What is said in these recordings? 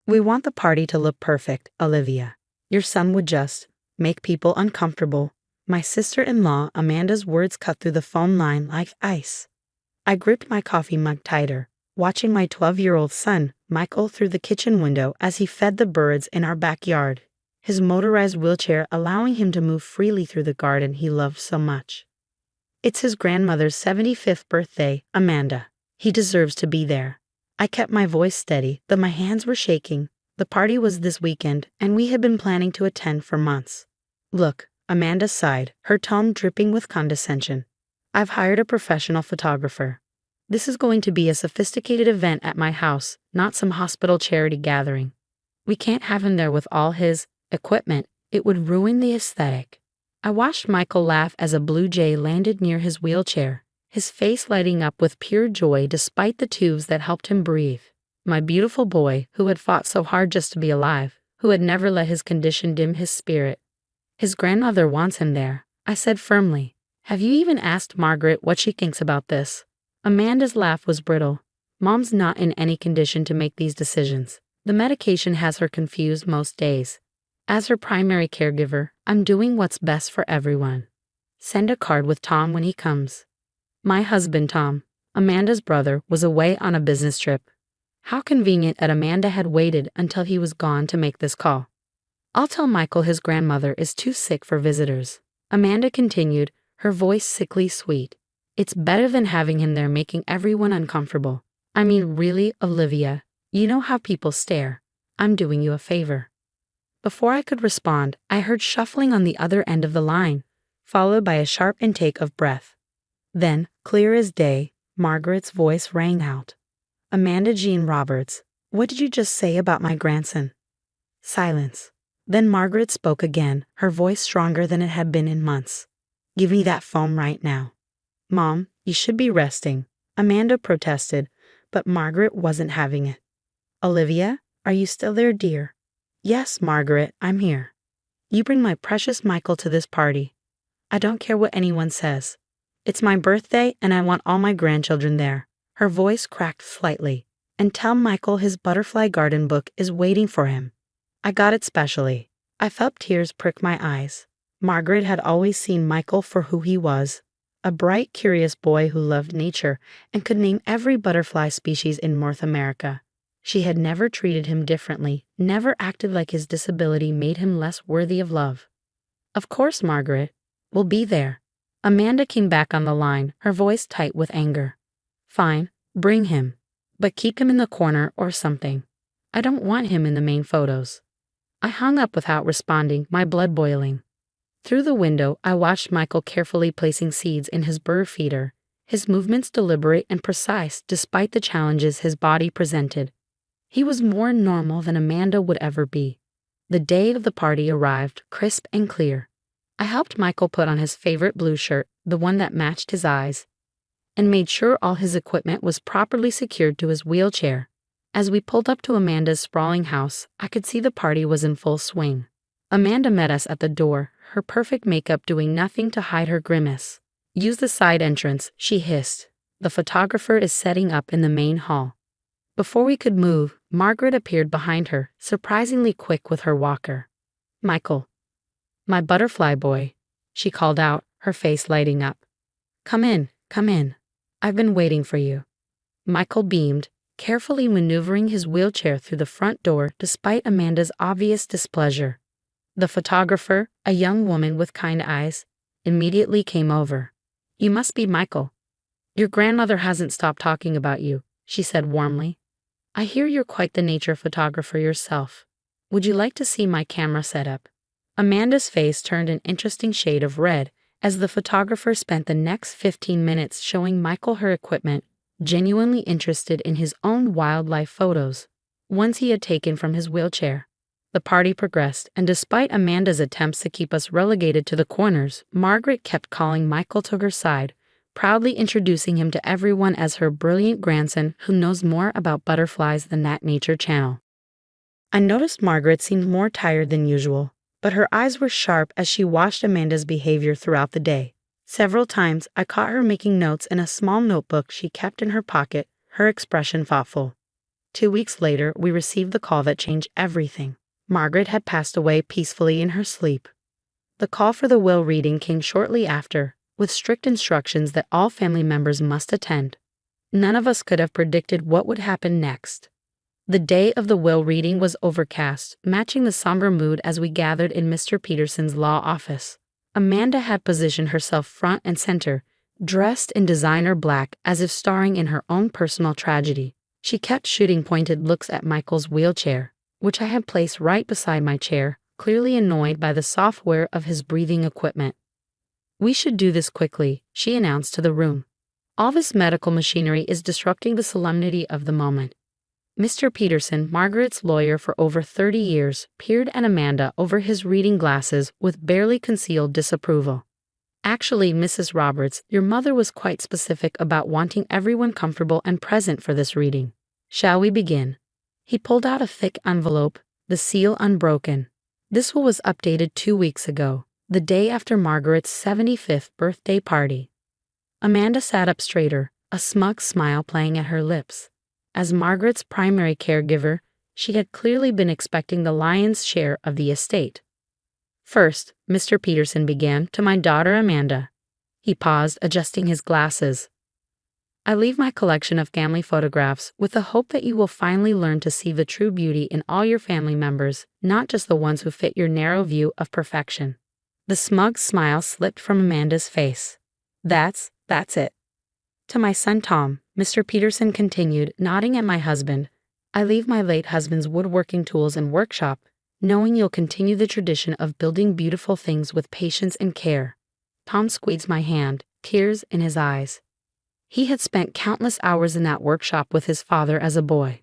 We want the party to look perfect, Olivia. Your son would just make people uncomfortable. My sister-in-law Amanda's words cut through the phone line like ice. I gripped my coffee mug tighter, watching my 12-year-old son, Michael, through the kitchen window as he fed the birds in our backyard, his motorized wheelchair allowing him to move freely through the garden he loved so much. It's his grandmother's 75th birthday, Amanda. He deserves to be there. I kept my voice steady, though my hands were shaking. The party was this weekend, and we had been planning to attend for months. Look, Amanda sighed, her tone dripping with condescension. I've hired a professional photographer. This is going to be a sophisticated event at my house, not some hospital charity gathering. We can't have him there with all his equipment. It would ruin the aesthetic. I watched Michael laugh as a blue jay landed near his wheelchair, his face lighting up with pure joy despite the tubes that helped him breathe. My beautiful boy, who had fought so hard just to be alive, who had never let his condition dim his spirit. His grandmother wants him there, I said firmly. Have you even asked Margaret what she thinks about this? Amanda's laugh was brittle. Mom's not in any condition to make these decisions. The medication has her confused most days. As her primary caregiver, I'm doing what's best for everyone. Send a card with Tom when he comes. My husband, Tom, Amanda's brother, was away on a business trip. How convenient that Amanda had waited until he was gone to make this call. I'll tell Michael his grandmother is too sick for visitors. Amanda continued, her voice sickly sweet. It's better than having him there making everyone uncomfortable. I mean, really, Olivia, you know how people stare. I'm doing you a favor. Before I could respond, I heard shuffling on the other end of the line, followed by a sharp intake of breath. Then, clear as day, Margaret's voice rang out. Amanda Jean Roberts, what did you just say about my grandson? Silence. Then Margaret spoke again, her voice stronger than it had been in months. Give me that phone right now. Mom, you should be resting, Amanda protested, but Margaret wasn't having it. Olivia, are you still there, dear? Yes, Margaret, I'm here. You bring my precious Michael to this party. I don't care what anyone says. It's my birthday and I want all my grandchildren there. Her voice cracked slightly. And tell Michael his butterfly garden book is waiting for him. I got it specially. I felt tears prick my eyes. Margaret had always seen Michael for who he was, a bright, curious boy who loved nature and could name every butterfly species in North America. She had never treated him differently, never acted like his disability made him less worthy of love. Of course, Margaret. We'll be there. Amanda came back on the line, her voice tight with anger. Fine, bring him. But keep him in the corner or something. I don't want him in the main photos. I hung up without responding, my blood boiling. Through the window, I watched Michael carefully placing seeds in his bird feeder, his movements deliberate and precise despite the challenges his body presented. He was more normal than Amanda would ever be. The day of the party arrived, crisp and clear. I helped Michael put on his favorite blue shirt, the one that matched his eyes, and made sure all his equipment was properly secured to his wheelchair. As we pulled up to Amanda's sprawling house, I could see the party was in full swing. Amanda met us at the door, her perfect makeup doing nothing to hide her grimace. Use the side entrance, she hissed. The photographer is setting up in the main hall. Before we could move, Margaret appeared behind her, surprisingly quick with her walker. Michael. My butterfly boy, she called out, her face lighting up. Come in, come in. I've been waiting for you. Michael beamed, carefully maneuvering his wheelchair through the front door despite Amanda's obvious displeasure. The photographer, a young woman with kind eyes, immediately came over. You must be Michael. Your grandmother hasn't stopped talking about you, she said warmly. I hear you're quite the nature photographer yourself. Would you like to see my camera setup? Amanda's face turned an interesting shade of red as the photographer spent the next 15 minutes showing Michael her equipment, genuinely interested in his own wildlife photos, ones he had taken from his wheelchair. The party progressed, and despite Amanda's attempts to keep us relegated to the corners, Margaret kept calling Michael to her side, proudly introducing him to everyone as her brilliant grandson who knows more about butterflies than that Nature Channel. I noticed Margaret seemed more tired than usual, but her eyes were sharp as she watched Amanda's behavior throughout the day. Several times, I caught her making notes in a small notebook she kept in her pocket, her expression thoughtful. 2 weeks later, we received the call that changed everything. Margaret had passed away peacefully in her sleep. The call for the will reading came shortly after, with strict instructions that all family members must attend. None of us could have predicted what would happen next. The day of the will reading was overcast, matching the somber mood as we gathered in Mr. Peterson's law office. Amanda had positioned herself front and center, dressed in designer black as if starring in her own personal tragedy. She kept shooting pointed looks at Michael's wheelchair, which I had placed right beside my chair, clearly annoyed by the software of his breathing equipment. "We should do this quickly," she announced to the room. "All this medical machinery is disrupting the solemnity of the moment." Mr. Peterson, Margaret's lawyer for over 30 years, peered at Amanda over his reading glasses with barely concealed disapproval. "Actually, Mrs. Roberts, your mother was quite specific about wanting everyone comfortable and present for this reading. Shall we begin?" He pulled out a thick envelope, the seal unbroken. This will was updated 2 weeks ago, the day after Margaret's 75th birthday party. Amanda sat up straighter, a smug smile playing at her lips. As Margaret's primary caregiver, she had clearly been expecting the lion's share of the estate. "First," Mr. Peterson began, "to my daughter Amanda." He paused, adjusting his glasses. "I leave my collection of family photographs with the hope that you will finally learn to see the true beauty in all your family members, not just the ones who fit your narrow view of perfection." The smug smile slipped from Amanda's face. That's it. "To my son Tom," Mr. Peterson continued, nodding at my husband, "I leave my late husband's woodworking tools and workshop, knowing you'll continue the tradition of building beautiful things with patience and care." Tom squeezed my hand, tears in his eyes. He had spent countless hours in that workshop with his father as a boy.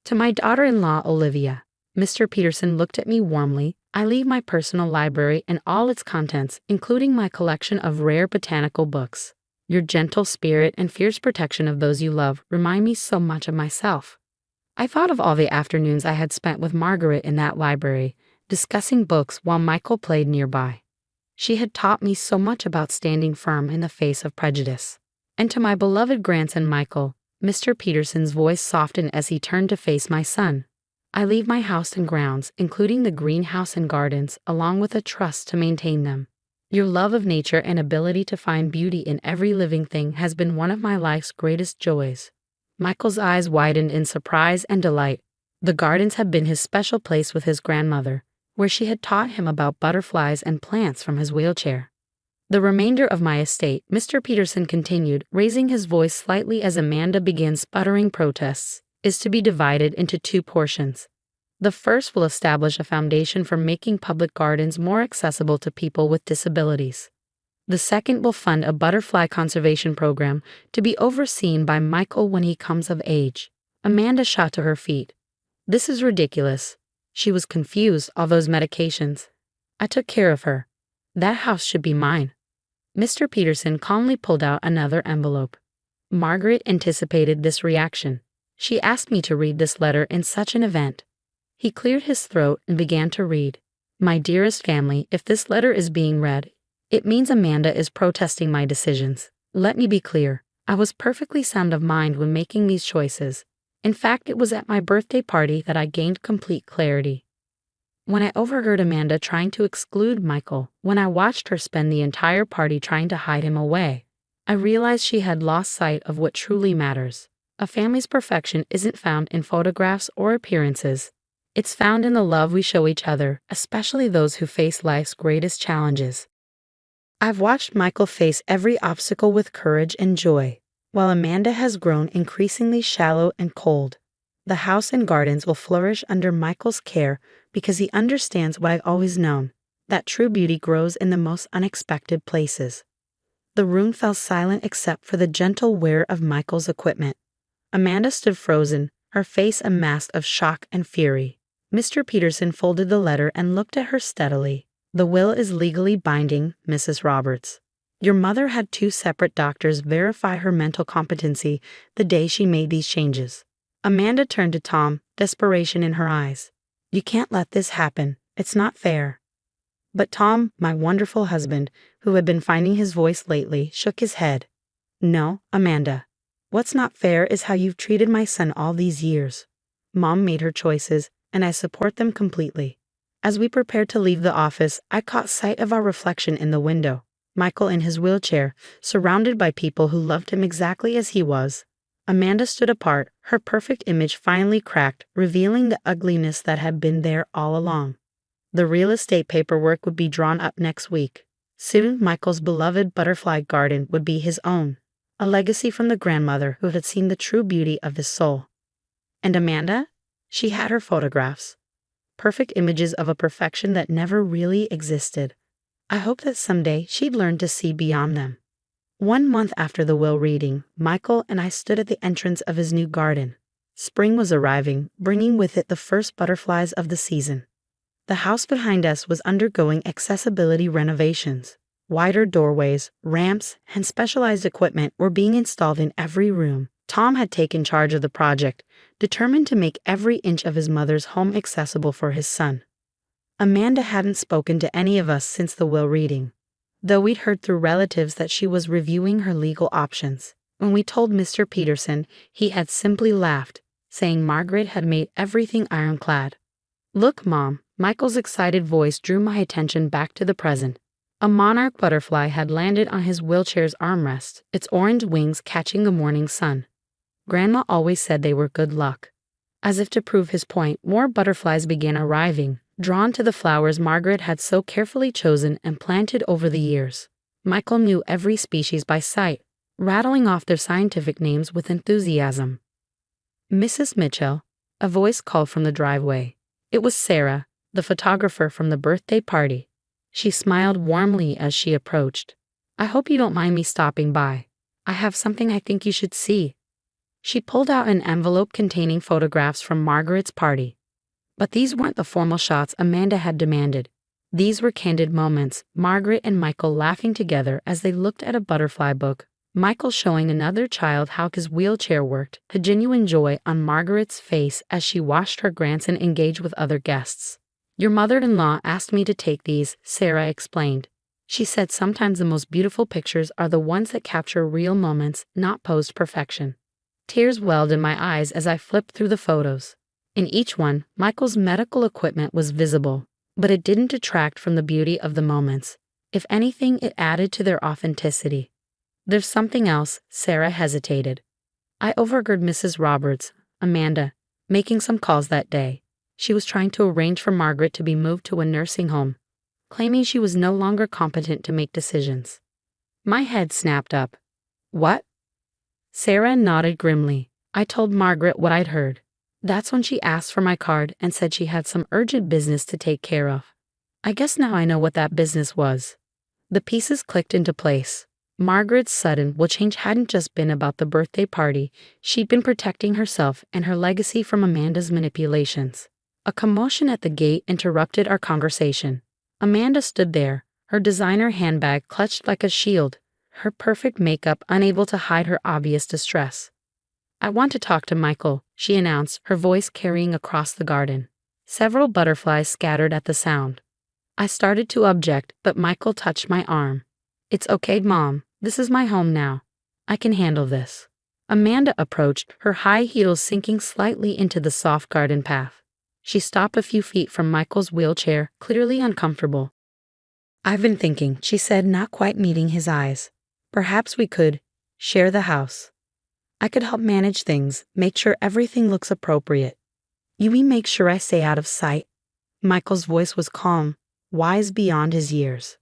"To my daughter-in-law Olivia," Mr. Peterson looked at me warmly, "I leave my personal library and all its contents, including my collection of rare botanical books. Your gentle spirit and fierce protection of those you love remind me so much of myself." I thought of all the afternoons I had spent with Margaret in that library, discussing books while Michael played nearby. She had taught me so much about standing firm in the face of prejudice. And to my beloved grandson Michael, Mr. Peterson's voice softened as he turned to face my son. "I leave my house and grounds, including the greenhouse and gardens, along with a trust to maintain them. Your love of nature and ability to find beauty in every living thing has been one of my life's greatest joys." Michael's eyes widened in surprise and delight. The gardens had been his special place with his grandmother, where she had taught him about butterflies and plants from his wheelchair. "The remainder of my estate," Mr. Peterson continued, raising his voice slightly as Amanda began sputtering protests, "is to be divided into 2 portions. The first will establish a foundation for making public gardens more accessible to people with disabilities. The second will fund a butterfly conservation program to be overseen by Michael when he comes of age." Amanda shot to her feet. "This is ridiculous." She was confused, all those medications. "I took care of her. That house should be mine." Mr. Peterson calmly pulled out another envelope. Margaret anticipated this reaction. She asked me to read this letter in such an event. He cleared his throat and began to read. "My dearest family, if this letter is being read, it means Amanda is protesting my decisions. Let me be clear. I was perfectly sound of mind when making these choices. In fact, it was at my birthday party that I gained complete clarity. When I overheard Amanda trying to exclude Michael, when I watched her spend the entire party trying to hide him away, I realized she had lost sight of what truly matters. A family's perfection isn't found in photographs or appearances. It's found in the love we show each other, especially those who face life's greatest challenges." I've watched Michael face every obstacle with courage and joy, while Amanda has grown increasingly shallow and cold. The house and gardens will flourish under Michael's care because he understands what I've always known, that true beauty grows in the most unexpected places. The room fell silent except for the gentle whir of Michael's equipment. Amanda stood frozen, her face a mask of shock and fury. Mr. Peterson folded the letter and looked at her steadily. "The will is legally binding, Mrs. Roberts. Your mother had 2 separate doctors verify her mental competency the day she made these changes." Amanda turned to Tom, desperation in her eyes. "You can't let this happen. It's not fair." But Tom, my wonderful husband, who had been finding his voice lately, shook his head. "No, Amanda. What's not fair is how you've treated my son all these years. Mom made her choices, and I support them completely. As we prepared to leave the office, I caught sight of our reflection in the window. Michael in his wheelchair, surrounded by people who loved him exactly as he was. Amanda stood apart, her perfect image finally cracked, revealing the ugliness that had been there all along. The real estate paperwork would be drawn up next week. Soon, Michael's beloved butterfly garden would be his own, a legacy from the grandmother who had seen the true beauty of his soul. And Amanda? She had her photographs. Perfect images of a perfection that never really existed. I hoped that someday she'd learn to see beyond them. 1 month after the will reading, Michael and I stood at the entrance of his new garden. Spring was arriving, bringing with it the first butterflies of the season. The house behind us was undergoing accessibility renovations. Wider doorways, ramps, and specialized equipment were being installed in every room. Tom had taken charge of the project, determined to make every inch of his mother's home accessible for his son. Amanda hadn't spoken to any of us since the will reading, though we'd heard through relatives that she was reviewing her legal options. When we told Mr. Peterson, he had simply laughed, saying Margaret had made everything ironclad. "Look, Mom," Michael's excited voice drew my attention back to the present. A monarch butterfly had landed on his wheelchair's armrest, its orange wings catching the morning sun. Grandma always said they were good luck. As if to prove his point, more butterflies began arriving, drawn to the flowers Margaret had so carefully chosen and planted over the years. Michael knew every species by sight, rattling off their scientific names with enthusiasm. "Mrs. Mitchell," a voice called from the driveway. It was Sarah, the photographer from the birthday party. She smiled warmly as she approached. "I hope you don't mind me stopping by. I have something I think you should see." She pulled out an envelope containing photographs from Margaret's party. But these weren't the formal shots Amanda had demanded. These were candid moments, Margaret and Michael laughing together as they looked at a butterfly book, Michael showing another child how his wheelchair worked, the genuine joy on Margaret's face as she watched her grandson engage with other guests. "Your mother-in-law asked me to take these," Sarah explained. "She said sometimes the most beautiful pictures are the ones that capture real moments, not posed perfection." Tears welled in my eyes as I flipped through the photos. In each one, Michael's medical equipment was visible, but it didn't detract from the beauty of the moments. If anything, it added to their authenticity. "There's something else," Sarah hesitated. "I overheard Mrs. Roberts, Amanda, making some calls that day. She was trying to arrange for Margaret to be moved to a nursing home, claiming she was no longer competent to make decisions." My head snapped up. "What?" Sarah nodded grimly. "I told Margaret what I'd heard. That's when she asked for my card and said she had some urgent business to take care of. I guess now I know what that business was." The pieces clicked into place. Margaret's sudden will change hadn't just been about the birthday party, she'd been protecting herself and her legacy from Amanda's manipulations. A commotion at the gate interrupted our conversation. Amanda stood there, her designer handbag clutched like a shield, her perfect makeup unable to hide her obvious distress. "I want to talk to Michael," she announced, her voice carrying across the garden. Several butterflies scattered at the sound. I started to object, but Michael touched my arm. "It's okay, Mom. This is my home now. I can handle this." Amanda approached, her high heels sinking slightly into the soft garden path. She stopped a few feet from Michael's wheelchair, clearly uncomfortable. "I've been thinking," she said, not quite meeting his eyes. "Perhaps we could share the house. I could help manage things, make sure everything looks appropriate. You mean make sure I stay out of sight?" Michael's voice was calm, wise beyond his years.